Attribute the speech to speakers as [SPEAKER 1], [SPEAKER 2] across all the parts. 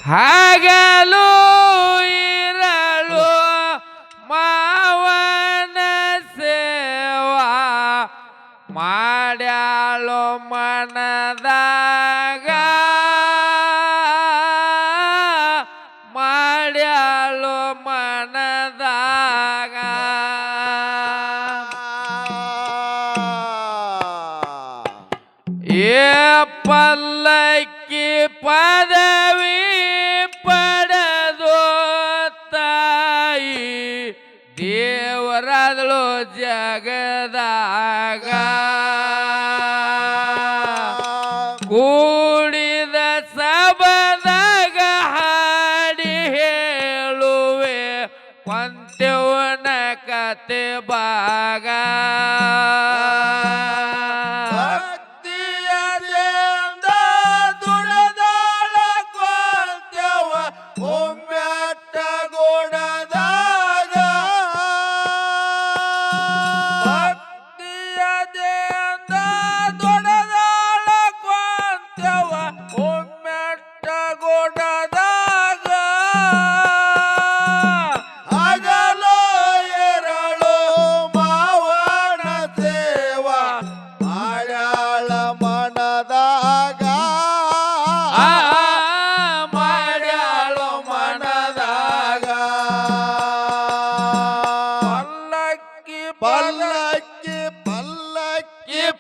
[SPEAKER 1] ಹಗಲು ಇರಲು ಮಾವನ ಸೇವಾ ಮಾಡ್ಯಾಳು ಮನದಾಗ ಮಾಡ್ಯಾಳು ಮನದಾಗ ಏ ಪಲ್ಲಕ್ಕಿ ಪದವಿ ಪಡೆದು ತಾಯಿ ದೇವರಾದಳು ಜಗದಾಗ ಕೂಡಿದ ಸಬದಾಗ ಹಾಡಿ ಹೇಳುವೆ ಕೊಂತೆವನ ಕತೆ ಭಾಗ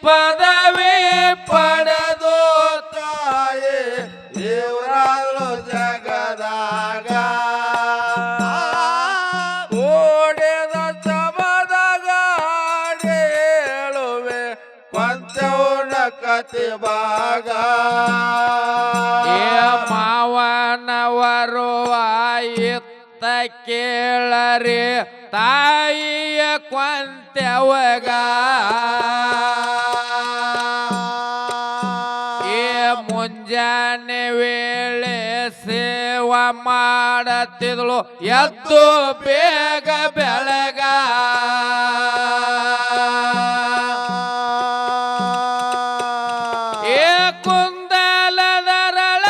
[SPEAKER 1] ಪದವಿ ಪಡೆದು ತಾಯಿ ದೇವರಾಳು ಜಗದಾಗ ಓಡಿದ ಸಬದಾಗ ಹೇಳುವೆ ಪಂಚೌನ ಕತೆ ಭಾಗ ಮಾವನವರು ಇತ್ತ ಕೇಳರಿ ತಾಯಿಯ ಕೊಂತೆವಗ ಮುಂಜಾನೆ ವೇಳೆ ಸೇವಾ ಮಾಡತಿದ್ಳು ಎದ್ದು ಬೇಗ ಬೆಳಗ ಕುಂದಲದರಳ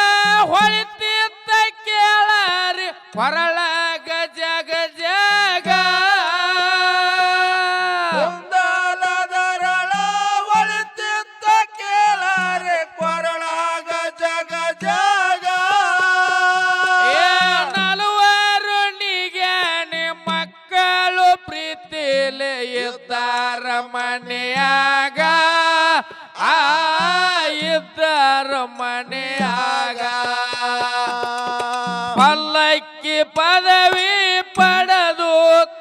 [SPEAKER 1] ಹೊಳಿತಿದ್ದ ಕೇಳರಿ ಹೊರಳಗ ಜಗ ಜಗ ಕುಂದಲದರಳ ಹೊಳಿತಿದ್ದ ಕೇಳರಿ ಕೊರಳಾಗ ಜಗ ಜಗ ನಲವರು ನಿಗ್ಯಾನೆ ಮಕ್ಕಳು ಪ್ರೀತಿಲೆ ಇದ್ದಾರ ಮನೆಯಾಗ ಇದ್ದಾರ ಮನೆಯಾಗ ಪಲ್ಲಕ್ಕಿ ಪದವಿ ಪಡೆದು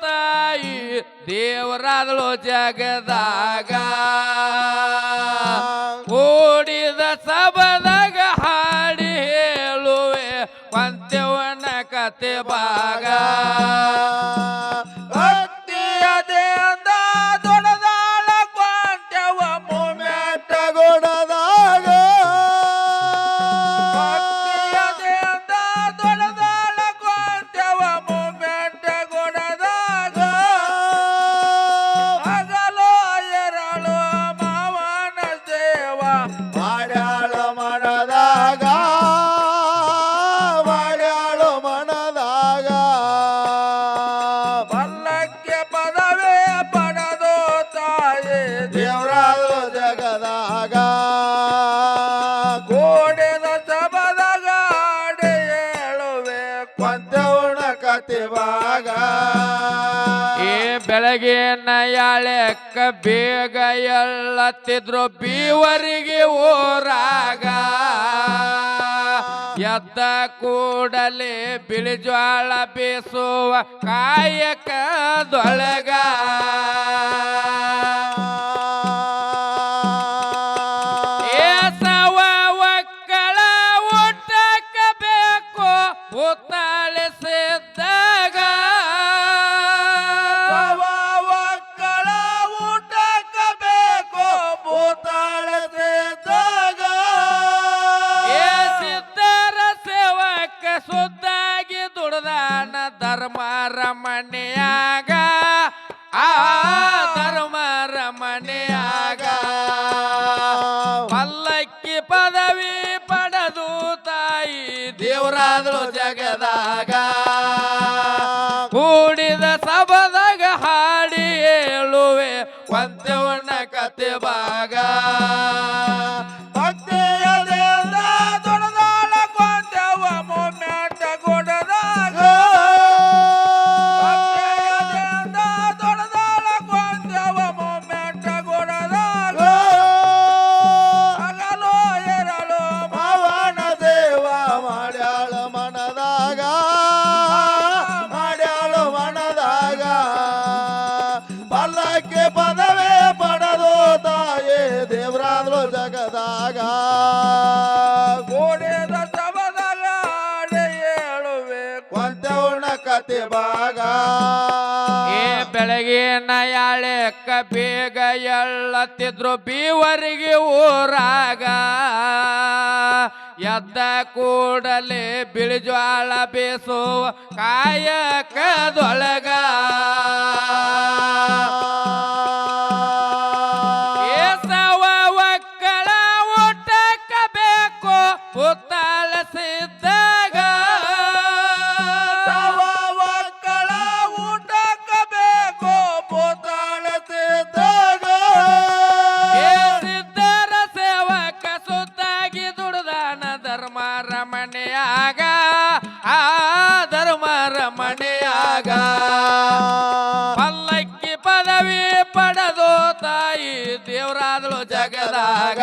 [SPEAKER 1] ತಾಯಿ ದೇವರಾದಳು ಜಗದಾಗ ಕೂಡಿದ ಸಬದಾಗ ಹಾಡಿ ಹೇಳುವೆ ಪಂಚವನ ಕತೆ ಭಾಗ ಭಕ್ತಿಯದಿಂದ ದೊಡದಾಳ ಕೊಂಚವ ಮೊಮೆಂಟ ಗೊಡದಾಗ ಭಕ್ತಿಯದಿಂದ ದೊಡದಾಳ ಕೊಂಚವ ಮೊಮೆಂಟ ಗೊಡದಾಗ ಹಗಲು ಎರಳು ಮಾವನ ಸೇವ ಮಾಡ್ಯಾಳ ಮನದಾಗ ಮಾಡ್ಯಾಳು ಮನದಾಗ ಪಲ್ಲಕ್ಕಿ ಪದವಿ ಪಡೆದು ತಾಯಿ ದೇವರಾಳು ಜಗದಾಗ ಕೂಡಿದ ಸಬದಾಗ ಹಾಡಿ ಹೇಳುವೆ ಕೊಂಚೌನ ಕತೆ ಭಾಗ ಏ ಬೆಳಗಿನ ಯಾಳೆಕ್ಕ ಬೇಗ ಎಳ್ಳತ್ತಿದ್ರು ಬೀವರಿಗೆ ಊರಾಗ ಎದ್ದ ಕೂಡಲೇ ಬಿಳಿ ಜ್ವಾಳ ಬೀಸುವ ಕಾಯಕದೊಳಗ ಏಸವ ಒಕ್ಕಳ ಊಟಕ್ಕ ಬೇಕು ಉತ್ತಾಳಿಸಿದ್ದಾಗ ಒಕ್ಕಳ ಊಟಕ್ಕ ಬೇಕು ಉತ್ತಾಳಿಸಿದ್ದಾಗ ಸಿದ್ಧರ ಸೇವಕ ಸುದ್ದಾಗಿ ದುಡ್ದಾನ ಧರ್ಮರ ಮನೆಯಾಗ ಧರ್ಮರ ಮನೆಯಾಗ ಪಲ್ಲಕ್ಕಿ ಪದವಿ ಪಡೆದು ತಾಯಿ ದೇವರಾದಳು ಜಗದಾಗ ಕೂಡಿದ ಸಭದಾಗ ಹಾಡಿ ಹೇಳುವೆ ಕೊಂತೆವಣ್ಣ ಕತೆ ಭಾಗ ಭಕ್ತಿಯದಿಂದ ದೊಡದಾಳ ಕೊಂತೆವ ಮೊಮ್ಮೆಟ್ಟ ಗುಡದಾಗ ಭಕ್ತಿಯದಿಂದ ದೊಡದಾಳ ಕೊಂತೆವ ಮೊಮ್ಮೆಟ್ಟ ಗುಡದಾಗ ಹಗಲು ಎರಳು ಮಾವನ ದೇವ ಮಾಡ್ಯಾಳ ಮನದಾಗ ಮಾಡ್ಯಾಳು ಮನದಾಗ ಪಲ್ಲಕ್ಕೆ ಪದವೇ ಪಡೆದು ತಾಯೇ ದೇವರಾದಳು ಜಗದಾಗ ಗೋಡೆದ ಸಭದಾಗ ಹಾಡಿ ಹೇಳುವೆ ಕೊಂತೆವಣ್ಣ ಕತೆ ಭಾಗ ಏ ಬೆಳಗಿನ ಯಾಳೆಕ್ಕ ಬೇಗ ಎಳ್ಳತ್ತಿದ್ರು ಬೀವರಿಗೆ ಊರಾಗ ಎದ್ದ ಕೂಡಲೇ ಬಿಳಿಜ್ವಾಳ ಬೇಸುವ ಕಾಯಕದೊಳಗ ಏಸವ ಒಕ್ಕಳ ಊಟಕ್ಕ ಬೇಕು ಪುತ್ತಾಳ ಸಿದ್ದಾಗ ಒಕ್ಕಳ ಊಟಕ್ಕ ಬೇಕು ಪುತ್ತಾಳ ಸಿದ್ದಾಗ ಸಿದ್ಧರ ಸೇವಕ ಸುತ್ತಾಗಿ ದುಡ್ದಾನ ಧರ್ಮರ ಮನೆಯಾಗ ಆ ಧರ್ಮರ ಮನೆಯಾಗ ಪಲ್ಲಕ್ಕಿ ಪದವಿ ಪಡೆದು ತಾಯಿ ದೇವರಾದಳು ಜಗದಾಗ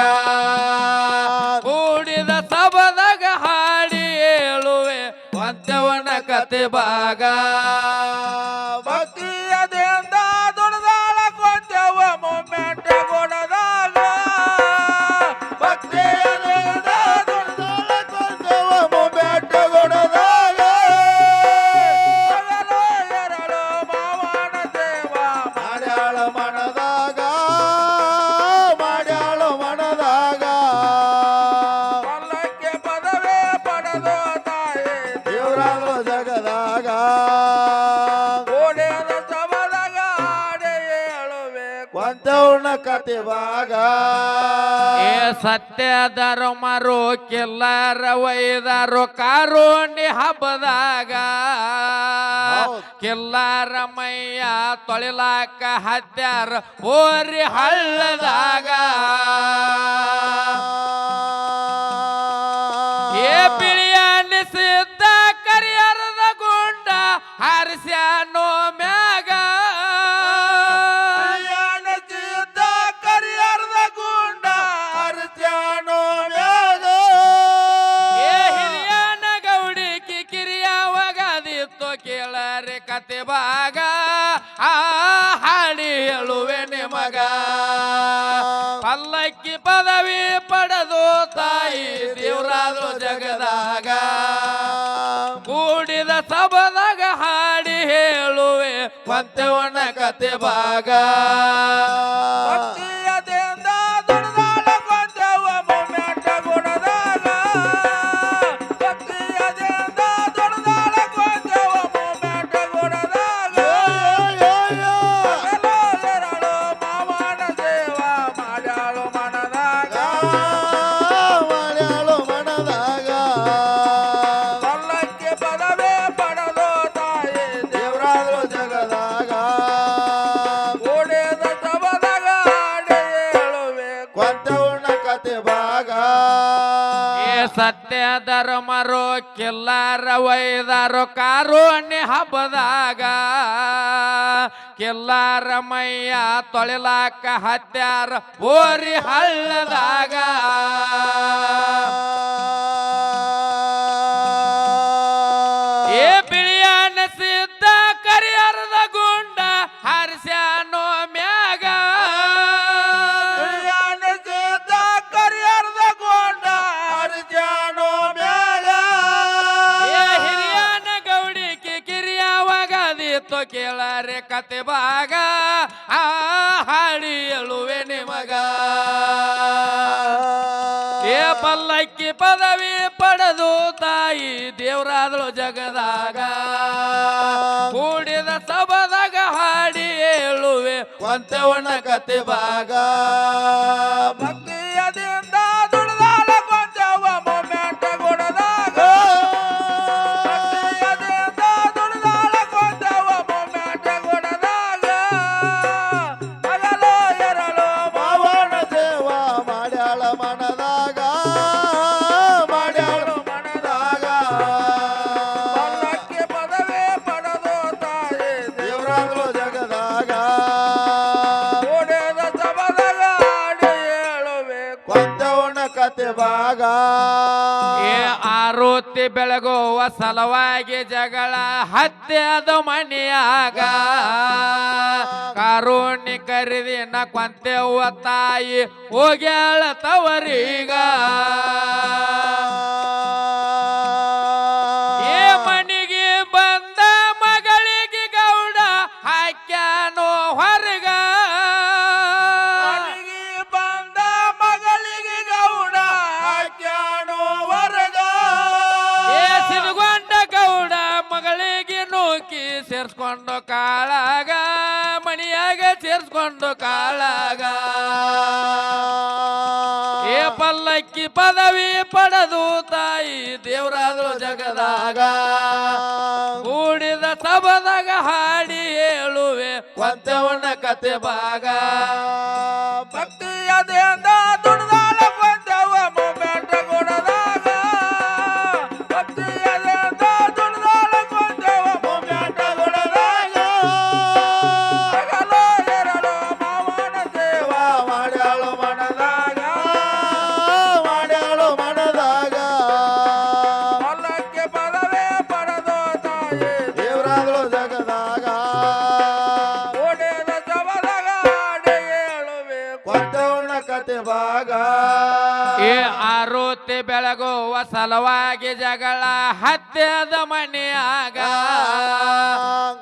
[SPEAKER 1] ಕೂಡಿದ ಸಭದಾಗ ಹಾಡಿ ಹೇಳುವೆ ಕೊಂತೆವಣ್ಣ ಕತೆ ಭಾಗ ಭಕ್ತಿಯದಿಂದ ದುಡ್ದಾಳ ಕೊಂತೆವ ಮೊಮ್ಮೆಟ್ಟ ಗುಡದಾಗ ಭಕ್ತಿಯದಿಂದ ದುಡ್ದಾಳ ಕೊಂತೆವ ಮೊಮ್ಮೆಟ್ಟ ಗುಡದಾಗ ಹಗಲು ಎರಳು ಮಾವನ ದೇವ ಮಾಡ್ಯಾಳ ಮನದಾಗ ಮಾಡ್ಯಾಳು ಮನದಾಗ ಪಲ್ಲಕ್ಕೆ ಪದವೇ ಪಡೆದು ತಾಯಿ ದೇವರಾದಳು ಜಗದಾಗ ಗೋಡೆಯ ಸಭದಾಗ ಹಾಡಿ ಹೇಳುವೆ ಕೊಂತೆವಣ್ಣ ಕತೆ ಭಾಗ ಏ ಸತ್ಯ ಧರ್ಮರು ಕಿಲ್ಲರ ವೈದರು ಕಾರುಣಿ ಹಬ್ಬದಾಗ ಕಿಲ್ಲರ ಮೈಯ ತೊಳಿಲಾಕ ಹತ್ಯಾರ ಓರಿ ಹಳ್ಳದಾಗ ಏ ಬಿಳಿಯಾನಿ ಸಿದ್ಧ ಕರಿಯರದ ಗುಂಡ ಹರಿಸ್ಯಾನೋ ಮ್ಯಾಗ ಸಿದ್ಧ ಕರಿಯರದ ಗುಂಡ ಹರಿಸ್ಯಾನೋ ಮ್ಯಾಗ ಏ ಹಿರಿಯನ ಗೌಡಿಕಿ ಕಿರಿಯವಾಗದಿತ್ತು ಕೇಳರೆ ಕತೆ ಭಾಗ ಆ ಹಾಡಿ ಹೇಳುವೆ ನಿಮಗ ಪಲ್ಲಕ್ಕಿ ಪದವಿ ಪಡೆದು ತಾಯಿ ದೇವರಾದಳು ಜಗದಾಗ ಕೂಡಿದ ಸಭದಾಗ ಹಾಡಿ ಹೇಳುವೆ ಕೊಂತೆವಣ್ಣ ಕತೆ ಭಾಗ ಭಕ್ತಿಯದಿಂದ ದುಡ್ದಾಳ ಕೊಂತೆವ ಮೊಮ್ಮೆಟ್ಟ ಗುಡದಾಗ ಭಕ್ತಿಯದಿಂದ ದುಡ್ದಾಳ ಕೊಂತೆವ ಮೊಮ್ಮೆಟ್ಟ ಗುಡದಾಗ ಹಗಲು ಎರಳು ಮಾವನ ದೇವ ಮಾಡ್ಯಾಳು ಮನದಾಗ ಮಾಡ್ಯಾಳು ಮನದಾಗ ಪಲ್ಲಕ್ಕೆ ಪದವೇ ಪಡೆದು ತಾಯಿ ದೇವರಾದಳು ಜಗದಾಗ ಗೋಡೆದ ಸಭದಾಗ ಹಾಡಿ ಹೇಳುವೆ ಕೊಂತೆವಣ್ಣ ಕತೆ ಭಾಗ ಏ ಸತ್ಯ ಧರ್ಮರು ಕಿಲ್ಲರ ವೈದರು ಕಾರುಣ್ಯ ಹಬ್ಬದಾಗ ಕಿಲ್ಲರ ಮೈಯ ತೊಳಿಲಾಕ ಹತ್ಯಾರ ಓರಿ ಹಳ್ಳದಾಗ ಏ ಬಿಳಿಯಾನ ಸಿದ್ಧ ಕರಿಯರದ ಗುಂಡ ಹರಿಸ್ಯಾನೋ ಮ್ಯಾಗ ಬಿಳಿಯಾನ ಸಿದ್ಧ ಕರಿಯರದ ಗುಂಡ ಹರಿಸ್ಯಾನೋ ಮ್ಯಾಗ ಏ ಹಿರಿಯನ ಗೌಡಿಕಿ ಕಿರಿಯವಾಗದಿತ್ತು ಕೇಳರೆ ಕತೆ ಭಾಗ ಆ ಹಾಡಿ ಹೇಳುವೆ ನಿಮಗ ಏ ಪಲ್ಲಕ್ಕಿ ಪದವಿ ಪಡೆದು ತಾಯಿ ದೇವರಾದಳು ಜಗದಾಗ ಕೂಡಿದ ಸಭದಾಗ ಹಾಡಿ ಹೇಳುವೆ ಕೊಂತೆವಣ್ಣ ಕತೆ ಭಾಗ ಭಕ್ತಿಯದಿಂದ ದುಡ್ದಾಳ ಕೊಂತೆವ ಮೊಮ್ಮೆಟ್ಟ ಗುಡದಾಗ
[SPEAKER 2] ಭಾಗ
[SPEAKER 1] ಆರೋತಿ ಬೆಳಗುವ ಸಲುವಾಗಿ ಜಗಳ ಹತ್ಯದ ಮನೆಯಾಗ ಕಾರುಣಿ ಕರಿದಿನ ಕೊಂತೆವ್ವ ತಾಯಿ ಹೋಗ್ಯಾಳ ತವರೀಗ ಮನೆಗೆ ಬಂದ ಮಗಳಿಗೆ ಗೌಡ ಹಾಕ್ಯಾನೋ ಹೊರಗ
[SPEAKER 2] ಬಂದ ಮಗಳಿಗೆ ಗೌಡ ಹಾಕ್ಯಾನೋ ಹೊರಗ
[SPEAKER 1] ಸಿದ್ಕೊಂಡ ಗೌಡ ಮಗಳಿಗೆ ನೂಕಿ ಸೇರ್ಸ್ಕೊಂಡು ಕಾಳಾಗ ಮಣಿಯಾಗ ಸೇರ್ಸ್ಕೊಂಡು ಕಾಳಾಗ ಪಲ್ಲಕ್ಕಿ ಪದವಿ ಪಡೆದು ತಾಯಿ ದೇವರಾದ್ರು ಜಗದಾಗ ಕೂಡಿದ ಸಭದಾಗ ಹಾಡಿ ಹೇಳುವೆ ಕೊಂತೆವನ ಕತೆ ಭಾಗ
[SPEAKER 2] ಭಕ್ತಿಯದಿಂದ ದುಡ್ದಾಳ ಕೊಂತೆವ ಮೊಮೆಂಟ ಕೊಡದಾಗ ಭಕ್ತಿಯದಿಂದ ದುಡ್ದಾಳ ಕೊಂತೆವ ಮೊಮೆಂಟ ಕೊಡದಾಗ ಹಗಲು ಎರಡು ಮಾವನ ಸೇವಾ ಮಾಡ್ಯಾಳು ಮನದಾಗ ಮಾಡ್ಯಾಳು ಮನದಾಗ ಪಲ್ಲಕ್ಕಿ ಪದವೇ ಪಡೆದು ತಾಯಿ ದೇವರಾದಳು ಜಗದಾಗ ಓಡಿದ ಸಭದಾಗ ಹಾಡಿ ಹೇಳುವೆ ಕೊಂತೆವನ ಕತೆ ಭಾಗ
[SPEAKER 1] ಆರೋತಿ ಬೆಳಗುವ ಸಲುವಾಗಿ ಜಗಳ ಹತ್ಯದ ಮನೆಯಾಗ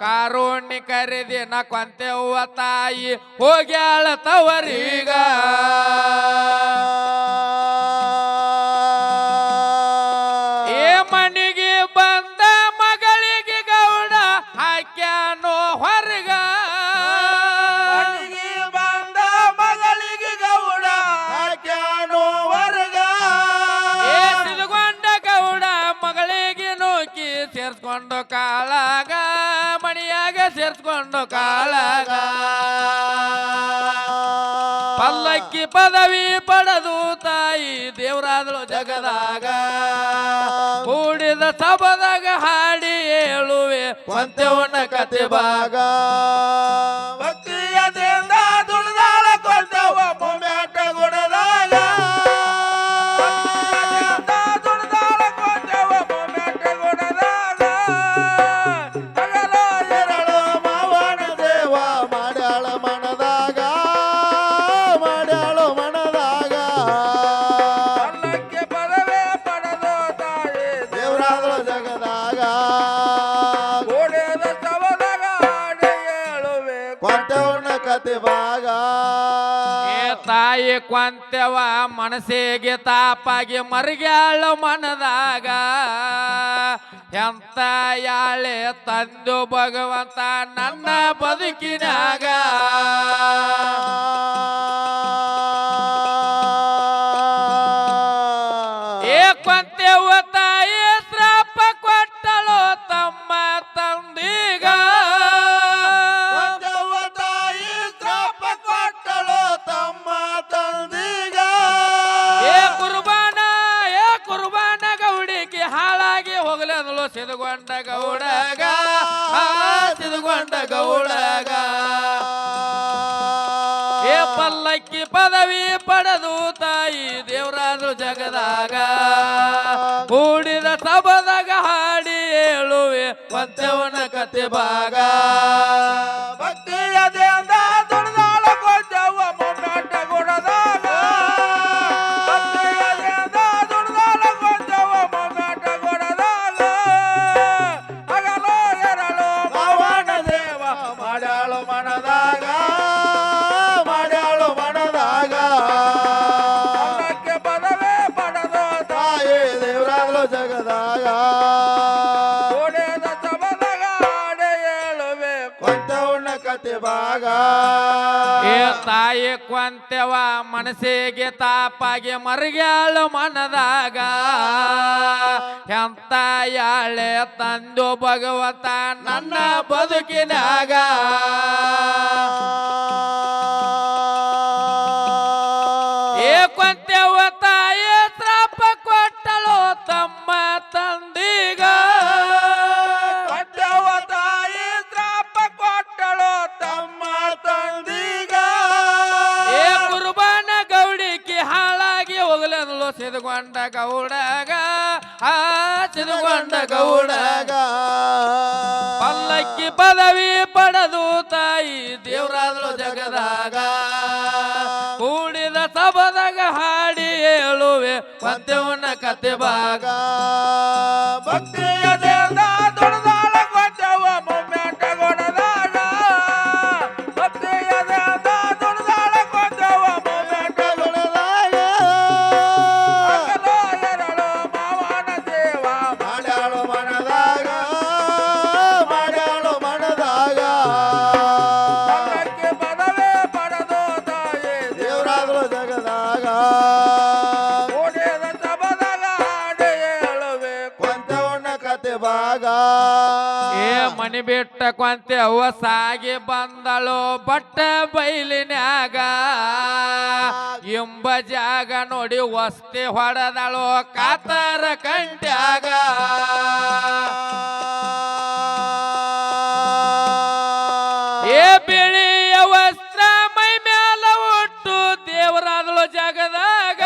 [SPEAKER 1] ಕಾರುಣಿ ಕರಿದಿನ ಕೊಂತೆವ್ವ ತಾಯಿ ಹೋಗ್ಯಾಳ ತವರೀಗ ಮನೆಗೆ ಬಂದ ಮಗಳಿಗೆ ಗೌಡ ಹಾಕ್ಯಾನೋ ಹೊರಗ
[SPEAKER 2] ಬಂದ ಮಗಳಿಗೆ ಗೌಡ ಹಾಕ್ಯಾನೋ ಹೊರಗ
[SPEAKER 1] ಸಿದ್ಕೊಂಡ ಗೌಡ ಮಗಳಿಗೆ ನೂಕಿ ಸೇರ್ಸ್ಕೊಂಡು ಕಾಳಾಗ ಮಣಿಯಾಗ ಸೇರ್ಸ್ಕೊಂಡು ಕಾಳಾಗ ಪಲ್ಲಕ್ಕಿ ಪದವಿ ಪಡೆದು ತಾಯಿ ದೇವರಾದಳು ಜಗದಾಗ ಕೂಡಿದ ಸಭದಾಗ ಹಾಡಿ ಹೇಳುವೆ ಕೊಂತೆವನ ಕತೆ ಭಾಗ
[SPEAKER 2] ಭಕ್ತಿಯದಿಂದ ದುಡ್ದಾಳ ಕೊಂತೆವ ಮೊಮೆಂಟ ಕೊಡದಾಗ ದುಡ್ದಾಳ ಕೊಂತೆವ ಮೊಮೆಂಟ ಕೊಡದಾಗ ಹಗಲು ಎರಡು ಮಾವನ ದೇವ ಮಾಡ್ಯಾಳ ಮನದಾಗ ಮಾಡ್ಯಾಳು ಮನದಾಗ ಪಲ್ಲಕ್ಕಿ ಪದವೇ ಪಡೆದು ತಾಯಿ ದೇವರಾದಳು ಜಗದಾಗ ಓಡಿದ ಸವದಾಗ ಹಾಡಿ ಹೇಳುವೆ ಕೊಂತೆವನ ಕತೆ ಭಾಗ
[SPEAKER 1] ತಾಯಿ ಕೊಂತೆವ ಮನಸ್ಸಿಗೆ ತಾಪಾಗಿ ಮರ್ಗ್ಯಾಳ ಮನದಾಗ ಎಂತ ಯಾಳೆ ತಂದು ಭಗವಂತ ನನ್ನ ಬದುಕಿನಾಗ ಕೊಂತೆವ್ವ ತಾಯಿ ಶ್ರಾಪ ಕೊಟ್ಟಳು ತಮ್ಮ ತಂದಿಗ
[SPEAKER 2] ಕೊಂತೆವ್ವ ತಾಯಿ ಶ್ರಾಪ ಕೊಟ್ಟಳು ತಮ್ಮ ತಂದಿಗ
[SPEAKER 1] ಕುರ್ಬಾನ ಗೌಡಿಗೆ ಹಾಳಾಗಿ ಹೋಗ್ಲಂದಳು ಸಿದ್ಕೊಂಡ ಗೌಡಗ ಸಿದ್ಕೊಂಡ ಗೌಡಗ ಪಲ್ಲಕ್ಕಿ ಪದವಿ ಪಡೆದು ತಾಯಿ ದೇವರಾದ್ರು ಜಗದಾಗ ಕೂಡಿದ ಸಭದಾಗ ಹಾಡಿ ಹೇಳುವೆ ಕೊಂತೆವನ ಕತೆ ಭಾಗ
[SPEAKER 2] ಭಕ್ತಿಯದಿಂದ ದುಡ್ದಾಳ ಕೊಂತೆವ ಮೊಮೆಂಟ ಕೊಡದಾಗ ಭಕ್ತಿಯದಿಂದ ದುಡ್ದಾಳ ಕೊಂತೆವ ಮೊಮೆಂಟ ಕೊಡದಾಗ ಹಗಲು ಎರಡು ಮಾವನ ದೇವ ಮಾಡ್ಯಾಳು ಮನದಾಗ ಮಾಡ್ಯಾಳು ಮನದಾಗ ಪಲ್ಲಕ್ಕಿ ಪದವೇ ಪಡೆದು ತಾಯಿ ದೇವರಾದಳು ಜಗದಾಗ ಓಡಿದ ಸಭದಾಗ ಹಾಡಿ ಹೇಳುವೆ ಕೊಂತೆವನ ಕತೆ ಭಾಗ
[SPEAKER 1] ತಾಯಿ ಕೊಂತೆವ ಮನಸ್ಸಿಗೆ ತಾಪಾಗಿ ಮರ್ಗ್ಯಾಳು ಮನದಾಗ ಎಂತ ಯಾಳೆ ತಂದು ಭಗವಂತ ನನ್ನ ಬದುಕಿನಾಗ ಕೊಂತೆವ್ವ ತಾಯಿ ಶ್ರಾಪ ಕೊಟ್ಟಳು ತಮ್ಮ ತಂದಿಗ
[SPEAKER 2] ಕೊಂತೆವ್ವ ತಾಯಿ ಶ್ರಾಪ ಕೊಟ್ಟಳು ತಮ್ಮ ತಂದಿಗ
[SPEAKER 1] ಕುರ್ಬಾನ ಗೌಡಿಗೆ ಹಾಳಾಗಿ ಹೋಗ್ಲಂದಳು ಸಿದ್ಕೊಂಡ ಸಿದ್ಧಗೊಂಡ ಗೌಡಗ ಸಿದ್ಧಗೊಂಡ ಗೌಡಗ ಪಲ್ಲಕ್ಕಿ ಪದವಿ ಪಡೆದು ತಾಯಿ ದೇವರಾದಳು ಜಗದಾಗ ಕೂಡಿದ ಸಭದಾಗ ಹಾಡಿ ಹೇಳುವೆ ಪಂಚವನ್ನ ಕತೆ ಭಾಗ
[SPEAKER 2] ಭಕ್ತಿಯ ದೇವದ ದೊಡ್ಡದಾಳ ಕೊಂಚವ ಮೊಮ್ಮೆಟ ಗೊಡದಾಗ ಭಕ್ತಿಯ ದೇವದ ದೊಡ್ಡದಾಳ ಕೊಂಚವ ಮೊಮ್ಮೆಟ ಗೊಡದಾಗ ಎರಡು ಮಾವನ ದೇವ ಮಾಡ್ಯಾಳು ಮನದಾಗ ಮಾಡ್ಯಾಳು ಮನದಾಗ ಪಲ್ಲಕ್ಕಿ ಪದವಿ ಪಡೆದು ತಾಯಿ ದೇವರಾದಳು ಜಗದಾಗ ಓಡಿದ ಸಭದಾಗ ಹಾಡಿ ಹೇಳುವೆ ಕೊಂಚವನ್ನ ಕತೆ ಭಾಗ
[SPEAKER 1] ಏ ಮನಿ ಬಿಟ್ಟ ಕೊಂತೆ ಅವ್ವ ಸಾಗಿ ಬಂದಳು ಬಟ್ಟ ಬೈಲಿನ್ಯಾಗ ಎಂಬ ಜಾಗ ನೋಡಿ ವಸ್ತಿ ಹೊಡೆದಳು ಕಾತರ ಕಂಟ್ಯಾಗ ಏ ಬಿಳಿಯ ವಸ್ತ್ರ ಮೈ ಮ್ಯಾಲ ಉಟ್ಟು ದೇವರಾದಳು ಜಗದಾಗ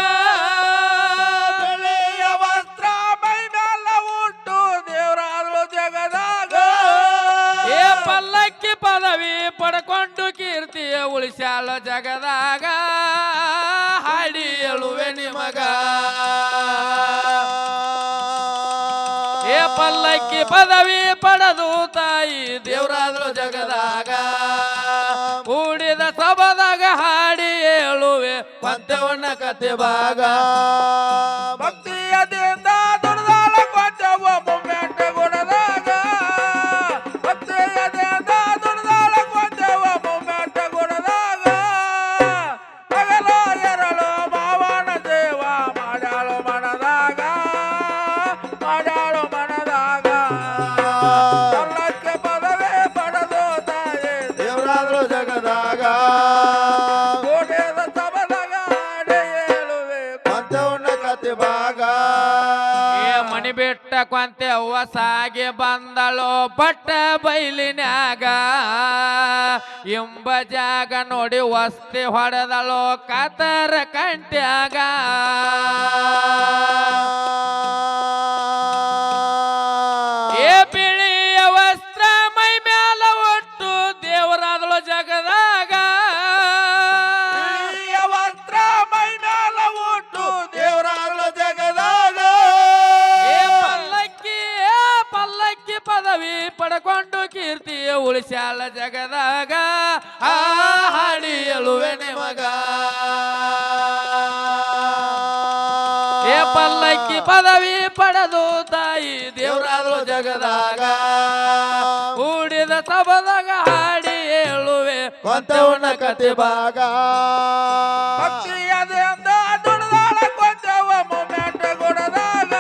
[SPEAKER 2] ಬೆಳೆಯ ವಸ್ತ್ರ ಮೈ ಮ್ಯಾಲ ಉಟ್ಟು ದೇವರಾದಳು ಜಗದಾಗ
[SPEAKER 1] ಏ ಪಲ್ಲಕ್ಕಿ ಪದವಿ ಪಡ್ಕೊಂಡು ಕೀರ್ತಿಯ ಉಳಿಸ್ಯಾಳ ಜಗದಾಗ ಹಾಡಿ ಹೇಳುವೆ ನಿಮಗ ಏ ಪಲ್ಲಕ್ಕಿ ಪದವಿ ಪಡೆದು ತಾಯಿ ದೇವರಾದಳು ಜಗದಾಗ ಕೂಡಿದ ಸಭದಾಗ ಹಾಡಿ ಹೇಳುವೆ ಪಂಚವನ್ನ ಕತೆ ಭಾಗ
[SPEAKER 2] ಭಕ್ತಿಯ ದೇವದ ದೊಡ್ಡದಾಳ ಕೊಂಚವ ಮೊಮ್ಮೆಟ ಗೊಡದಾಗ ಭಕ್ತಿಯ ದೇವದ ದೊಡ್ಡದಾಳ ಕೊಂಚವ ಮೊಮ್ಮೆಟ ಗೊಡದಾಗ ಹಗಲ ಎರಳು ಮಾವನ ದೇವ ಮಾಡ್ಯಾಳು ಮನದಾಗ ಮಾಡ್ಯಾಳು ಮನದಾಗ ಪಲ್ಲಕ್ಕಿ ಪದವಿ ಪಡೆದು ತಾಯಿ ದೇವರಾದಳು ಜಗದಾಗ ಕೋಟೆದ ಸಭದಾಗ ಹಾಡಿ ಹೇಳುವೆ ಕೊಂಚವನ್ನ ಕತೆ ಭಾಗ
[SPEAKER 1] ಏ ಮನಿ ಬಿಟ್ಟ ಕೊಂತೆ ಅವ್ವ ಸಾಗಿ ಬಂದಳು ಬಟ್ಟ ಬೈಲಿನ್ಯಾಗ ಎಂಬ ಜಾಗ ನೋಡಿ ವಸ್ತಿ ಹೊಡೆದಳು ಕಾತರ ಕಂಟ್ಯಾಗ ಏ ಬಿಳಿಯ ವಸ್ತ್ರ ಮೈ ಮ್ಯಾಲ ಒಟ್ಟು ದೇವರಾದಳು ಜಗದಾಗ
[SPEAKER 2] ಬಿಳಿಯ ವಸ್ತ್ರ ಮೈ ಮ್ಯಾಲ ಉಟ್ಟು ದೇವರಾದಳು ಜಗದಾಗ
[SPEAKER 1] ಏ ಪಲ್ಲಕ್ಕಿ ಪದವಿ ಪಡ್ಕೊಂಡು ಕೀರ್ತಿಯ ಉಳಿಸ್ಯಾಳ ಜಗದಾಗ ಹಾಡಿ ಹೇಳುವೆ ನಿಮಗ ಏ ಪಲ್ಲಕ್ಕಿ ಪದವಿ ಪಡೆದು ತಾಯಿ ದೇವರಾದಳು ಜಗದಾಗ ಕೂಡಿದ ಸಭದಾಗ ಹಾಡಿ ಹೇಳುವೆ
[SPEAKER 2] ಕೊಂಚವನ್ನ ಕತೆ ಭಾಗ ಭಕ್ತಿಯ ದೇವದ ದೊಡ್ಡದಾಳ ಕೊಂಚವ ಮೊಮ್ಮೆಟ ಗೊಡದಾಗ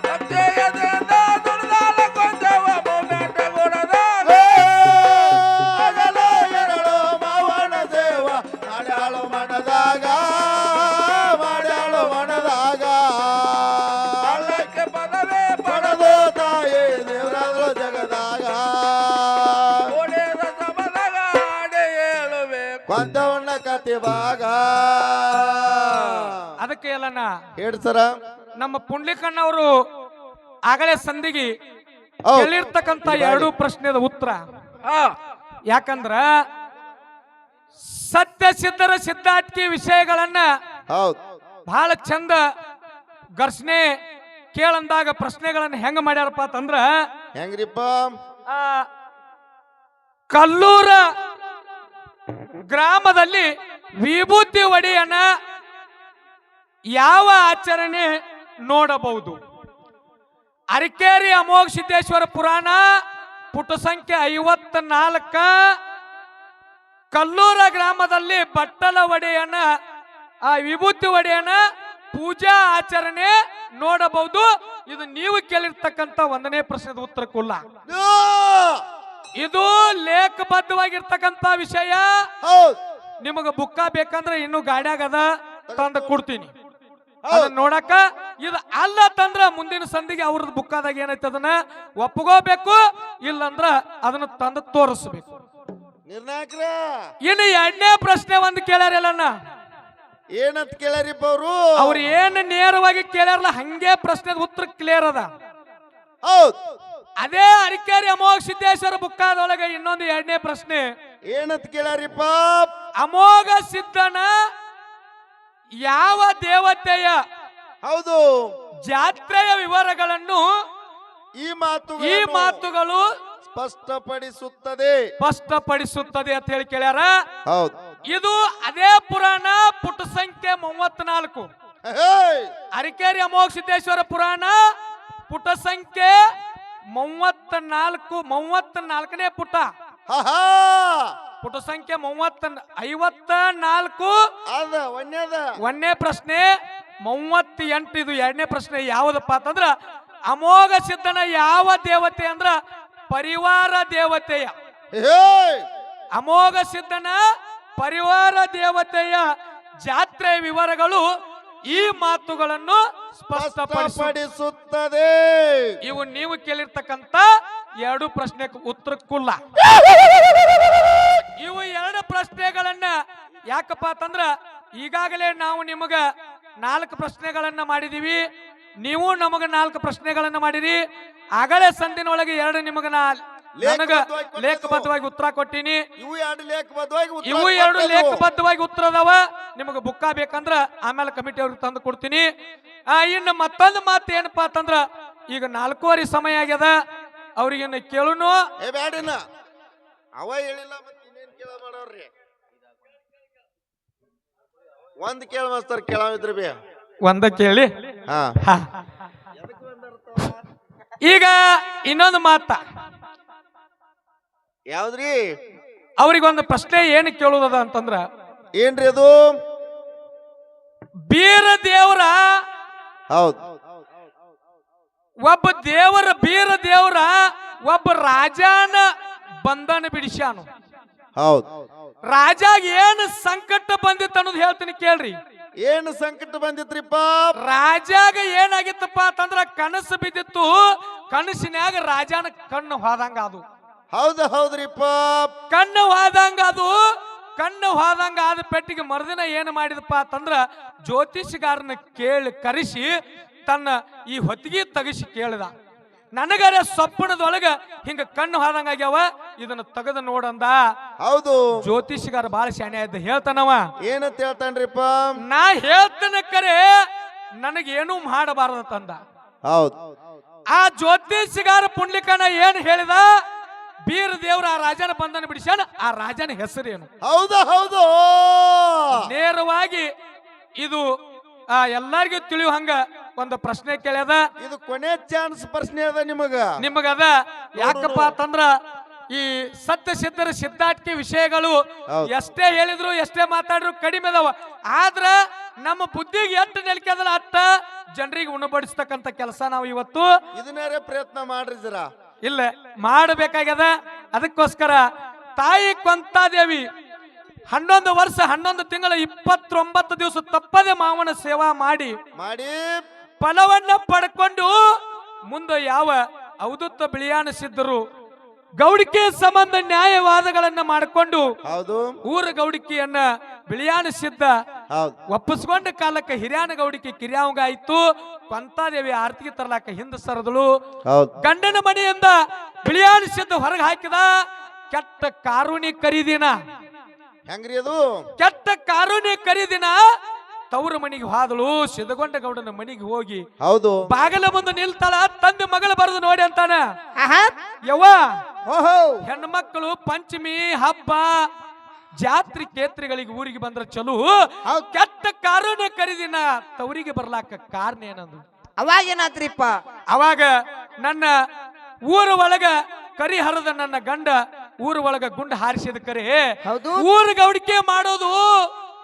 [SPEAKER 2] ಭಕ್ತಿಯ ದೇವದ ದೊಡ್ಡದಾಳ ಕೊಂಚವ ಮೊಮ್ಮೆಟ ಗೊಡದಾಗ ಹಗಲ ಎರಳು ಮಾವನ ದೇವ ಮಾಡ್ಯಾಳು ಮನದಾಗ ಮಾಡ್ಯಾಳು ಮನದಾಗ ಪಲ್ಲಕ್ಕಿ ಪದವಿ ಪಡೆದು ತಾಯಿ ದೇವರಾದಳು ಜಗದಾಗ ಓಡಿದ ಸಭದಾಗ ಹಾಡಿ ಹೇಳುವೆ ಕೊಂಚವನ್ನ ಕತೆ ಭಾಗ
[SPEAKER 3] ಅದಕ್ಕೆ ಎಲ್ಲನ
[SPEAKER 2] ಹೇಳಿ ಸರ
[SPEAKER 3] ನಮ್ಮ ಪುಂಡ್ಲಿಕಣ್ಣವರು ಆಗಲೇ ಸಂದಿಗೆ
[SPEAKER 2] ಹೌದ್.
[SPEAKER 3] ಕೇಳಿರ್ತಕ್ಕಂತ ಎರಡು ಪ್ರಶ್ನೆದ ಉತ್ತರ ಯಾಕಂದ್ರ ಸತ್ಯ ಸಿದ್ಧರ ಸಿದ್ಧಾರ್ಥಿ ವಿಷಯಗಳನ್ನ
[SPEAKER 2] ಹೌದು
[SPEAKER 3] ಬಹಳ ಚಂದ ಘರ್ಷಣೆ ಕೇಳಂದಾಗ ಪ್ರಶ್ನೆಗಳನ್ನ ಹೆಂಗ ಮಾಡ್ಯಾರಪ್ಪ ಅಂತಂದ್ರ
[SPEAKER 2] ಹೆಂಗ್ರಿಪ್ಪ
[SPEAKER 3] ಆ, ಕಲ್ಲೂರ ಗ್ರಾಮದಲ್ಲಿ ವಿಭೂತಿ ಒಡೆಯನ ಯಾವ ಆಚರಣೆ ನೋಡಬಹುದು? ಅರಕೇರಿ ಅಮೋಘ ಸಿದ್ದೇಶ್ವರ ಪುರಾಣ ಪುಟ ಸಂಖ್ಯೆ 54. ಕಲ್ಲೂರ ಗ್ರಾಮದಲ್ಲಿ ಬಟ್ಟಲ ಒಡೆಯನ ಆ ವಿಭೂತಿ ಒಡೆಯನ ಪೂಜಾ ಆಚರಣೆ ನೋಡಬಹುದು. ಇದು ನೀವು ಕೇಳಿರ್ತಕ್ಕಂಥ 1ನೇ ಪ್ರಶ್ನೆದ ಉತ್ತರಕ್ಕಲ್ಲ. ಇದು ಲೇಖಬದ್ಧವಾಗಿರ್ತಕ್ಕಂಥ ವಿಷಯ.
[SPEAKER 2] ಹೌದು
[SPEAKER 3] ನಿಮಗ ಬುಕ್ಕ ಬೇಕಂದ್ರೆ ಇನ್ನು ಗಾಡ್ಯಾಗದ ತಂದು ಕೊಡ್ತೀನಿ. ಅದನ್ನ ನೋಡಕ ಇದು ಅಲ್ಲ ತಂದ್ರ ಮುಂದಿನ ಸಂದಿಗೆ ಅವ್ರದ್ದು ಬುಕ್ಕಾದಾಗ ಏನೈತೆ ಅದನ್ನ ಒಪ್ಪಗೋಬೇಕು, ಇಲ್ಲಂದ್ರ ಅದನ್ನ ತಂದು ತೋರಿಸ್ಬೇಕು.
[SPEAKER 2] ನಿರ್ಣಾಯಕರ
[SPEAKER 3] ಇನ್ನು 2ನೇ ಪ್ರಶ್ನೆ ಒಂದು ಕೇಳ್ಯಾರಲ್ಲಣ್ಣ,
[SPEAKER 2] ಏನಂತ ಕೇಳ್ಯಾರಿಪ್ಪ
[SPEAKER 3] ಅವ್ರು ಏನ್ ನೇರವಾಗಿ ಕೇಳ್ಯಾರಲ್ಲ ಹಂಗೆ ಪ್ರಶ್ನೆ ಉತ್ತರ ಕ್ಲಿಯರ್ ಅದ.
[SPEAKER 2] ಹೌದ್.
[SPEAKER 3] ಅದೇ ಅರಿಕೇರಿ ಅಮೋಘ ಸಿದ್ದೇಶ್ವರ ಬುಕ್ಕಾದೊಳಗೆ ಇನ್ನೊಂದು ಎರಡನೇ ಪ್ರಶ್ನೆ
[SPEAKER 2] ಏನಂತ ಕೇಳ್ಯಾರಿಪ್ಪ?
[SPEAKER 3] ಅಮೋಘ ಸಿದ್ಧನ ಯಾವ ದೇವತೆಯ
[SPEAKER 2] ಹೌದು
[SPEAKER 3] ಜಾತ್ರೆಯ ವಿವರಗಳನ್ನು
[SPEAKER 2] ಈ
[SPEAKER 3] ಮಾತುಗಳು ಸ್ಪಷ್ಟಪಡಿಸುತ್ತದೆ ಅಂತ ಹೇಳಿ ಕೇಳ್ಯಾರ.
[SPEAKER 2] ಹೌದು.
[SPEAKER 3] ಇದು ಅದೇ ಪುರಾಣ ಪುಟ ಸಂಖ್ಯೆ 34 ಅರಿಕೇರಿ ಅಮೋಘ ಸಿದ್ದೇಶ್ವರ ಪುರಾಣ ಪುಟ ಸಂಖ್ಯೆ 34ನೇ ಪುಟ. ಪುಟ ಸಂಖ್ಯೆ 54 ಒಂದನೇ ಪ್ರಶ್ನೆ 38. ಇದು ಎರಡನೇ ಪ್ರಶ್ನೆ ಯಾವುದಪ್ಪ ಅಂತಂದ್ರ ಅಮೋಘ ಸಿದ್ಧನ ಯಾವ ದೇವತೆ ಅಂದ್ರ ಪರಿವಾರ ದೇವತೆಯ. ಅಮೋಘ ಸಿದ್ಧನ ಪರಿವಾರ ದೇವತೆಯ ಜಾತ್ರೆಯ ವಿವರಗಳು ಈ ಮಾತುಗಳನ್ನು
[SPEAKER 2] ಸ್ಪಷ್ಟಪಡಿಸುತ್ತದೆ.
[SPEAKER 3] ಇವು ನೀವು ಕೇಳಿರ್ತಕ್ಕಂತ ಎರಡು ಪ್ರಶ್ನೆಗೆ ಉತ್ತರಕ್ಕುಲ್ಲ. ಇವು ಎರಡು ಪ್ರಶ್ನೆಗಳನ್ನ ಯಾಕಪ್ಪ ಅಂತಂದ್ರ ಈಗಾಗಲೇ ನಾವು ನಿಮಗ 4 ಪ್ರಶ್ನೆಗಳನ್ನ ಮಾಡಿದೀವಿ. ನೀವು ನಮಗ 4 ಪ್ರಶ್ನೆಗಳನ್ನ ಮಾಡಿರಿ. ಆಗಲೇ ಸಂದಿನೊಳಗೆ 2 ನಿಮಗ ನನಗ ಲೇಖಬದ್ಧವಾಗಿ ಉತ್ತರ ಕೊಟ್ಟಿನಿ.
[SPEAKER 2] ಇವು 2
[SPEAKER 3] ಲೇಖಬದ್ಧವಾಗಿ ಉತ್ತರ ಅದಾವ. ನಿಮಗ ಬುಕ್ಕ ಬೇಕಂದ್ರ ಆಮೇಲೆ ಕಮಿಟಿ ಅವ್ರಿಗೆ ತಂದು ಕೊಡ್ತೀನಿ. ಇನ್ನು ಮತ್ತೊಂದು ಮಾತು ಏನಪ್ಪಾ ಅಂತಂದ್ರ ಈಗ 4:15 ಸಮಯ ಆಗ್ಯದ. ಅವ್ರಿಗೇನು ಕೇಳುನು
[SPEAKER 2] ಬೇಡನ ಅವ ಹೇಳಿಲ್ಲ ಮತ್ತೆ ಇನ್ನೇನ್ ಕೇಳ ಮಾಡೋರ್ರಿ. ಒಂದ್ ಕೇಳ ಮಾಸ್ತರ್ ಕೇಳಾವಿದ್ರಿ ಬೇ
[SPEAKER 3] ಒಂದ ಕೇಳಿ. ಈಗ ಇನ್ನೊಂದು ಮಾತ
[SPEAKER 2] ಯಾವ್ದ್ರಿ?
[SPEAKER 3] ಅವ್ರಿಗೊಂದು ಪ್ರಶ್ನೆ ಏನು ಕೇಳುವುದ ಅಂತಂದ್ರ
[SPEAKER 2] ಏನ್ರಿ ಅದು?
[SPEAKER 3] ಬೀರ ದೇವರ
[SPEAKER 2] ಹೌದು
[SPEAKER 3] ಒಬ್ಬ ಬೀರ ದೇವರ ಒಬ್ಬ ರಾಜನ ಬಂಧನ ಬಿಡಿಸ್ಯಾನು.
[SPEAKER 2] ಹೌದು.
[SPEAKER 3] ರಾಜಾಗ ಏನು ಸಂಕಟ ಬಂದಿತ್ತು ಅನ್ನೋದು ಹೇಳ್ತೀನಿ ಕೇಳ್ರಿ.
[SPEAKER 2] ಏನು ಸಂಕಟ ಬಂದಿತ್ರಿಪ್ಪ?
[SPEAKER 3] ರಾಜಾಗ ಏನಾಗಿತ್ತಪ್ಪ ಅಂತಂದ್ರ ಕನಸು ಬಿದ್ದಿತ್ತು. ಕನಸಿನ್ಯಾಗ ರಾಜನ ಕಣ್ಣು ಹೋದಂಗ ಅದು.
[SPEAKER 2] ಹೌದ್ರಿಪ್ಪ.
[SPEAKER 3] ಕಣ್ಣು ಹೋದಂಗ ಆದ ಪೆಟ್ಟಿಗೆ ಮರುದಿನ ಏನು ಮಾಡಿದಪ್ಪ ಅಂತಂದ್ರ ಜ್ಯೋತಿಷಗಾರನ ಕರೆಸಿ ತನ್ನ ಈ ಹೊತ್ತಿಗೆ ತಗಸಿ ಕೇಳಿದ. ನನಗರೆ ಸ್ವಪ್ನದೊಳಗ ಹಿಂಗ ಕಣ್ಣು ಹೋದಂಗ ಆಗ್ಯಾವ, ಇದನ್ನ ತೆಗೆದು ನೋಡಂದ.
[SPEAKER 2] ಹೌದು.
[SPEAKER 3] ಜ್ಯೋತಿಷಗಾರ ಬಾಳ ಶಾಣೆ ಆಯ್ತು. ಹೇಳ್ತಾನವ
[SPEAKER 2] ಏನಂತ ಹೇಳ್ತಾನ್ರಿಪ್ಪ?
[SPEAKER 3] ನಾ ಹೇಳ್ತಾನ ಕರೆ ನನಗೇನು ಮಾಡಬಾರದಂದ.
[SPEAKER 2] ಹೌದು.
[SPEAKER 3] ಆ ಜ್ಯೋತಿಷಗಾರ ಪುಂಡ್ಲಿಕನ ಏನ್ ಹೇಳಿದ? ಬೀರ ದೇವ್ರ ಆ ರಾಜನ ಬಂಧನ ಬಿಡಿಸ್ಯಾನ. ಆ ರಾಜನ ಹೆಸರೇನು?
[SPEAKER 2] ಹೌದು.
[SPEAKER 3] ನೇರವಾಗಿ ಇದು ಎಲ್ಲರಿಗೂ ತಿಳಿಯುವ ಹಂಗ ಒಂದು ಪ್ರಶ್ನೆ ಕೇಳ್ಯದ.
[SPEAKER 2] ಇದು ಕೊನೆ ಚಾನ್ಸ್ ಪ್ರಶ್ನೆ ಅದ
[SPEAKER 3] ನಿಮಗದ. ಯಾಕಪ್ಪ ಅಂತಂದ್ರ ಈ ಸತ್ಯ ಸಿದ್ಧರ ಸಿದ್ಧಾಟಿಕೆ ವಿಷಯಗಳು ಎಷ್ಟೇ ಹೇಳಿದ್ರು ಎಷ್ಟೇ ಮಾತಾಡಿದ್ರು ಕಡಿಮೆ ಅದಾವ. ಆದ್ರ ನಮ್ಮ ಬುದ್ಧಿಗೆ ಎಷ್ಟು ನೆಲಕೆ ಅದಲ್ಲ ಅಷ್ಟ ಜನರಿಗೆ ಉಣಬಡಿಸ್ತಕ್ಕಂಥ ಕೆಲಸ ನಾವು ಇವತ್ತು
[SPEAKER 2] ಇದನ್ನೇ ಪ್ರಯತ್ನ ಮಾಡ್ರಿ ಜರ.
[SPEAKER 3] ಇಲ್ಲ ಮಾಡಬೇಕಾಗ್ಯದ. ಅದಕ್ಕೋಸ್ಕರ ತಾಯಿ ಕೊಂತಾದೇವಿ 11 ವರ್ಷ 11 ತಿಂಗಳ 29 ದಿವಸ ತಪ್ಪದೆ ಮಾವನ ಸೇವಾ ಮಾಡಿ ಫಲವನ್ನ ಪಡ್ಕೊಂಡು ಮುಂದೆ ಯಾವ ಅವಧೂತ ಬಿಳಿಯಾನ ಸಿದ್ಧರು ಗೌಡಿಕೆ ಸಂಬಂಧ ನ್ಯಾಯವಾದಗಳನ್ನ ಮಾಡಿಕೊಂಡು ಊರ ಗೌಡಿಕೆಯನ್ನ ಬಿಳಿಯಾನ ಸಿದ್ಧ ಒಪ್ಪಿಸ್ಕೊಂಡ ಕಾಲಕ್ಕೆ ಹಿರಿಯಾನ ಗೌಡಿಕೆ ಕಿರಿಯಾವಂಗ ಆಯ್ತು. ಕೊಂತಾದೇವಿ ಆರ್ತಿಗೆ ತರ್ಲಾಕ ಹಿಂದ ಸರದಳು. ಗಂಡನ ಮನೆಯಿಂದ ಬಿಳಿಯಾನ ಸಿದ್ಧ ಹೊರಗೆ ಹಾಕಿದ. ಕೆಟ್ಟ ಕಾರುಣಿ ಕರಿದಿನ
[SPEAKER 2] ಹೆಂಗ್ರಿ ಅದು?
[SPEAKER 3] ಕೆಟ್ಟ ಕಾರುಣಿ ಕರಿದಿನ ತವ್ರ ಮನೆಗೆ ಹೋದಳು. ಸಿದ್ಧಗೊಂಡ ಗೌಡನ ಮನೆಗೆ ಹೋಗಿ ಬಾಗಲ ಮುಂದೆ ನಿಲ್ತಾಳ. ತಂದೆ ಮಗಳು ಬರದು ನೋಡಿ ಅಂತಾನ. ಯವ್ವ ಹೆಣ್ಣು ಮಕ್ಕಳು ಪಂಚಮಿ ಹಬ್ಬ ಜಾತ್ರೆ ಕೇತ್ರಿಗಳಿಗೆ ಊರಿಗೆ ಬಂದ್ರ ಚಲೋ. ಕೆಟ್ಟ ಕಾರುಣ್ಯ ಕರಿದಿನ ತವರಿಗೆ ಬರ್ಲಾಕ ಕಾರಣ ಏನಂದು?
[SPEAKER 4] ಅವಾಗ ಏನಾತ್ರಿಪ್ಪ?
[SPEAKER 3] ಅವಾಗ ನನ್ನ ಊರ ಒಳಗ ಕರಿ ಹರದ ನನ್ನ ಗಂಡ ಊರ ಒಳಗ ಗುಂಡ ಹಾರಿಸಿದ ಕರೆ ಊರ ಗೌಡಿಕೆ ಮಾಡೋದು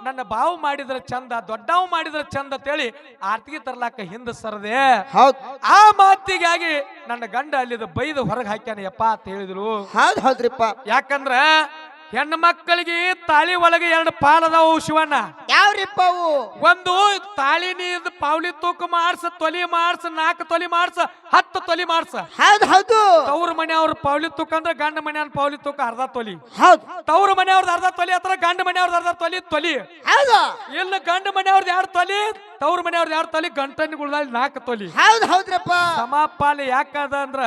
[SPEAKER 3] ನನ್ನ ಬಾವು ಮಾಡಿದ್ರ ಚಂದ, ದೊಡ್ಡವು ಮಾಡಿದ್ರ ಚಂದ ಅಂತೇಳಿ ಆರ್ತಿಗೆ ತರ್ಲಾಕ ಹಿಂದ ಸರದೆ. ಆ ಮಾತಿಗಾಗಿ ನನ್ನ ಗಂಡ ಅಲ್ಲಿದ ಬೈದು ಹೊರಗೆ ಹಾಕ್ಯಾನ ಯಪ್ಪ ಅಂತ ಹೇಳಿದ್ರು.
[SPEAKER 4] ಹೌದ್ರಿಪ್ಪ.
[SPEAKER 3] ಯಾಕಂದ್ರ ಹೆಣ್ಣು ಮಕ್ಕಳಿಗೆ ತಾಳಿ ಒಳಗೆ 2 ಪಾಲದಾವು ಶಿವಣ್ಣ.
[SPEAKER 2] ಯಾವ್ರಿಪ್ಪ ಅವು?
[SPEAKER 3] ಒಂದು ತಾಳಿ ನೀದ್ ಪಾವಲಿ ತೂಕ ಮಾಡ್ಸ, ತೊಲಿ ಮಾಡ್ಸ, 4 ತೊಲಿ ಮಾಡ್ಸ, 10 ತೊಲಿ ಮಾಡ್ಸ.
[SPEAKER 2] ಹೌದು ಹೌದು.
[SPEAKER 3] ತವ್ರ ಮನೆಯವ್ರ ಪಾವಲಿ ತೂಕ ಅಂದ್ರೆ ಗಂಡ ಮನೆಯವ್ರ ಪಾವಲಿ ತೂಕ ಅರ್ಧ ತೊಲಿ.
[SPEAKER 2] ಹೌದು.
[SPEAKER 3] ತವ್ರ ಮನೆಯವ್ರದ್ದು ಅರ್ಧ ತೊಲಿ ಹತ್ರ, ಗಂಡ ಮನೆಯವ್ರದ್ದು ಅರ್ಧ ತೊಲಿ ತೊಲಿ.
[SPEAKER 2] ಹೌದು.
[SPEAKER 3] ಇಲ್ಲ ಗಂಡ ಮನೆಯವ್ರದ್ದು 2 ತೊಲಿ, ತವ್ರ ಮನೆಯವ್ರದ್ದು 2 ತೊಲಿ, ಗಂಟನಿಗುಳ್ದಲ್ಲಿ 4 ತೊಲಿ.
[SPEAKER 2] ಹೌದು ಹೌದ್ರಪ್ಪ.
[SPEAKER 3] ಸಮಪಾಲಿ ಯಾಕದ ಅಂದ್ರ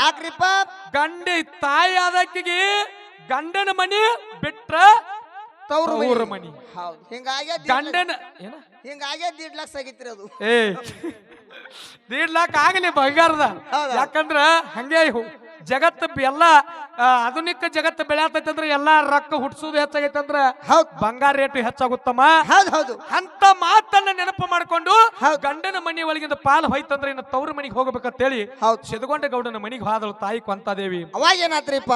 [SPEAKER 2] ಯಾಕ್ರಿಪ್ಪ?
[SPEAKER 3] ಗಂಡಿ ತಾಯಿ ಆದಕ್ಕಿಗೆ ಗಂಡನ ಮನಿ ಬಿಟ್ರ ತವ್ರ ಮನಿ.
[SPEAKER 2] ಹೌದು. ಹಿಂಗಾಗೆ
[SPEAKER 3] ಗಂಡನ ಏನ
[SPEAKER 2] ಹಿಂಗಾಗೆ 1.5 ಲಕ್ಷ ಆಗಿತ್ರಿ ಅದು.
[SPEAKER 3] ಏ 1.5 ಲಕ್ಷ ಆಗಲಿ ಬಂಗಾರದ.
[SPEAKER 2] ಹೌದಾ?
[SPEAKER 3] ಯಾಕಂದ್ರ ಹಂಗೆ ಜಗತ್ತು ಎಲ್ಲ ಆಧುನಿಕ ಜಗತ್ತು ಬೆಳೆಯತೈತಿ ಅಂದ್ರೆ ಎಲ್ಲಾ ರೊಕ್ಕ ಹುಟ್ಸುದು ಹೆಚ್ಚಾಗೈತೆ ಅಂದ್ರ
[SPEAKER 2] ಹೌದು.
[SPEAKER 3] ಬಂಗಾರ ರೇಟ್ ಹೆಚ್ಚಾಗುತ್ತಮ್ಮ.
[SPEAKER 2] ಹೌದು ಹೌದು.
[SPEAKER 3] ಅಂತ ಮಾತನ್ನ ನೆನಪು ಮಾಡ್ಕೊಂಡು ಗಂಡನ ಮನಿ ಒಳಗಿಂದ ಪಾಲ್ ಹೋಯ್ತಂದ್ರೆ ಇನ್ನು ತವ್ರ ಮನಿಗೆ ಹೋಗ್ಬೇಕಂತೇಳಿ
[SPEAKER 2] ಹೌದು.
[SPEAKER 3] ಸಿದ್ಗೊಂಡ ಗೌಡನ ಮನಿಗೆ ಹೋದಳು ತಾಯಿ ಕೊಂತಾದೇವಿ.
[SPEAKER 2] ಅವಾಗ ಏನಾತ್ರಿಪ್ಪ?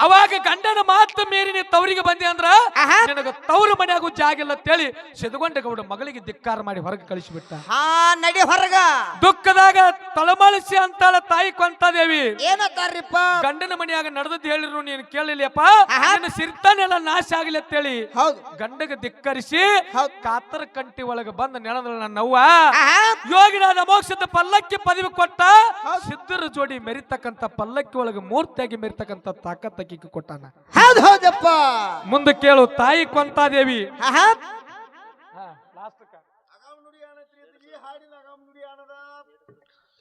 [SPEAKER 3] ಅವಾಗ ಗಂಡನ ಮಾತು ಮೀರಿ ನೀ ತವರಿಗೆ ಬಂದಿ ಅಂದ್ರ
[SPEAKER 2] ಆಹಾ.
[SPEAKER 3] ನಿನಗ ತವ್ರ ಮನೆಯಾಗೂ ಜಾಗಿಲ್ಲ ಅಂತೇಳಿ ಸಿದ್ಗೊಂಡ ಗೌಡ ಮಗಳಿಗೆ ಧಿಕ್ಕಾರ ಮಾಡಿ ಹೊರಗೆ ಕಳಿಸಿಬಿಟ್ಟ.
[SPEAKER 2] ಹಾ ನಡಿ ಹೊರಗ.
[SPEAKER 3] ದುಃಖದಾಗ ತಳಮಳಿಸಿ ಅಂತಾಳ ತಾಯಿ ಕೊಂತಾದೇವಿ.
[SPEAKER 2] ಏನತ್ತಾರ್ರಿಪ್ಪ?
[SPEAKER 3] ಗಂಡನ ಮನೆಯಾಗ ನಡೆದದ್ದು ಹೇಳಿರು ನೀನು ಕೇಳಿಲ್ಲಪ್ಪ,
[SPEAKER 2] ಆಹಾ.
[SPEAKER 3] ನಿನ್ನ ಸಿರ್ತಾನೆಲ್ಲ ನಾಶ ಆಗಲಿ ಅಂತೇಳಿ
[SPEAKER 2] ಹೌದು.
[SPEAKER 3] ಗಂಡಗ ಧಿಕ್ಕರಿಸಿ
[SPEAKER 2] ಹೌದು.
[SPEAKER 3] ಕಾತರ ಕಂಟಿ ಒಳಗೆ ಬಂದ ನೆನದಳ ನನ್ನವ್ವ.
[SPEAKER 2] ಆಹಾ.
[SPEAKER 3] ಯೋಗಿನಾದ ಮೋಕ್ಷದ ಪಲ್ಲಕ್ಕಿ ಪದವಿ ಕೊಟ್ಟ, ಸಿದ್ಧರ ಜೋಡಿ ಮೆರಿತಕ್ಕಂತ ಪಲ್ಲಕ್ಕಿ ಒಳಗೆ ಮೂರ್ತಿಯಾಗಿ ಮೆರಿತಕ್ಕಂತ ತಾಕತ್ತಕ್ಕಿಗೆ ಕೊಟ್ಟಾನ.
[SPEAKER 2] ಹೌದು ಹೌದಪ್ಪ.
[SPEAKER 3] ಮುಂದೆ ಕೇಳು ತಾಯಿ ಕೊಂತಾದೇವಿ.
[SPEAKER 2] ಆಹಾ.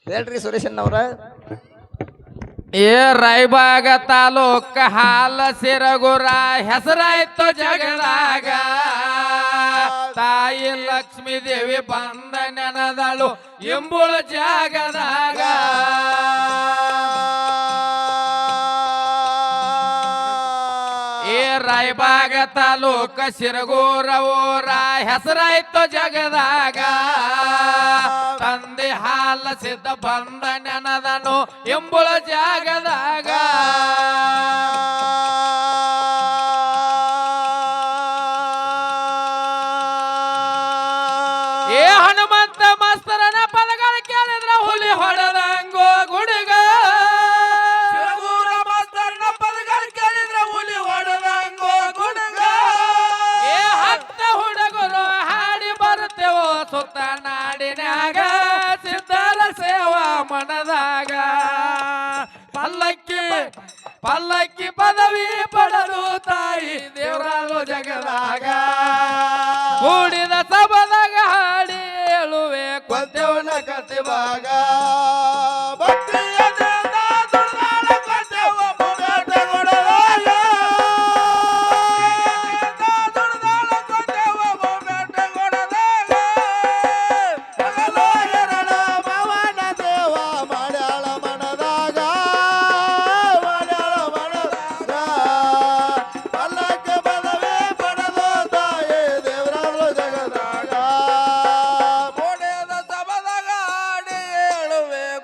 [SPEAKER 2] ಹೇಳ್ರಿ ಸುರೇಶನ್ನವ್ರ.
[SPEAKER 1] ಏ ರಾಯಬಾಗ ತಾಲೂಕ ಹಾಲ ಸಿರಗುರ ಹೆಸರಾಯ್ತು ಜಗದಾಗ. ತಾಯಿ ಲಕ್ಷ್ಮೀ ದೇವಿ ಬಂದ ನೆನದಳು ಎಂಬುಳ ಜಾಗದಾಗ. ಏ ರಾಯಬಾಗ ತಾಲೂಕ ಸಿರಗೂರ ಊರ ಹೆಸರಾಯ್ತು ಜಗದಾಗ. ತಂದೆ ಹಾಲ ಸಿದ್ಧ ಬಂದ ನೆನದನು ಎಂಬುಳ ಜಾಗದಾಗ. ಏ ಹನುಮಂತ ಮಾಸ್ತರನ ಪದಗಳು ಕೇಳಿದ್ರ ಹುಲಿ ಹೊಡೆದಂಗೋ ಗುಡುಗ. ಮಾಸ್ತರನ ಪದಗಳು ಕೇಳಿದ್ರ ಹುಲಿ ಹೊಡೆದಂಗೋ ಗುಡುಗ. ಏ 10 ಹುಡುಗರು ಹಾಡಿ ಬರುತ್ತೇವೋ ಸುತ್ತ ನಾಡಿನ್ಯಾಗ, ಸಿದ್ಧರ ಸೇವಾ ಮನದಾಗ. ಪಲ್ಲಕ್ಕಿ ಪಲ್ಲಕ್ಕಿ ಪದವಿ ಪಡೆದು ತಾಯಿ ದೇವರಾಲು ಜಗದಾಗ. ಕೂಡಿದ ಸಭದಾಗ ಹಾಡಿ ಹೇಳುವೆ ಕೊಂತೆವನ ಕತೆ ಭಾಗ.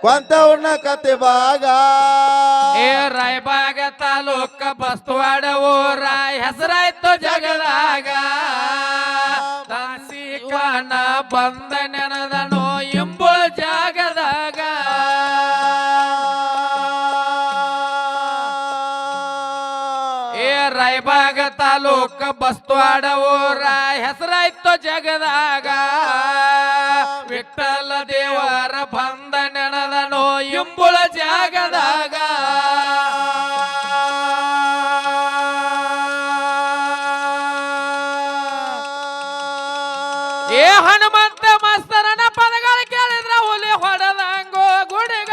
[SPEAKER 2] ಕೊಂತವನ ಕತೆ ಭಾಗ.
[SPEAKER 1] ಏ ರಾಯಬಾಗ ತಾಲೂಕ ಬಸ್ತವಾಡ ಊರ ಹೆಸರಾಯ್ತು ಜಗದಾಗ. ತಾಸಿಕಾನ ಬಂದ ನೆನದನು ಎಂಬುಳ ಜಾಗದಾಗ. ಏ ರಾಯಬಾಗ ತಾಲೂಕ ಬಸ್ತವಾಡ ಊರ ಹೆಸರಾಯ್ತು ಜಗದಾಗ. ವಿಠಲ ದೇವರ ಬಂದ ನೆನದನು ಎಂಬುಳ ಜಾಗದಾಗ. ಏ ಹನುಮಂತ ಮಾಸ್ತರನ ಪದಗಳು ಕೇಳಿದ್ರ ಹುಲಿ ಹೊಡೆದಂಗೋ ಗುಡುಗ.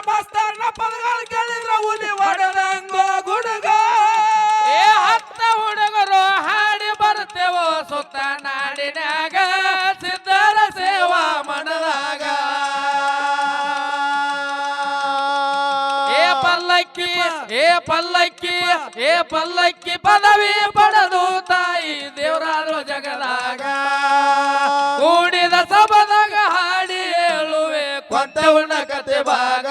[SPEAKER 1] ಮಾಸ್ತರನ ಪದಗಳು ಕೇಳಿದ್ರ ಹುಲಿ ಹೊಡೆದಂಗೋ ಗುಡುಗ. ಏ 10 ಹುಡುಗರು ಹಾಡಿ ಬರ್ತೇವೋ ಸುತ್ತ ನಾಡಿನ್ಯಾಗ, ಸಿದ್ಧರ ಸೇವಾ ಮನದಾಗ. ಏ ಪಲ್ಲಕ್ಕಿ ಏ ಪಲ್ಲಕ್ಕಿ ಏ ಪಲ್ಲಕ್ಕಿ ಪದವಿ ಪಡೆದು ತಾಯಿ ದೇವರಾಲು ಜಗದಾಗ. ಕೂಡಿದ ಸಭದಾಗ ಹಾಡಿ ಹೇಳುವೆ ಕೊಂತವನ ಕತೆ ಭಾಗ.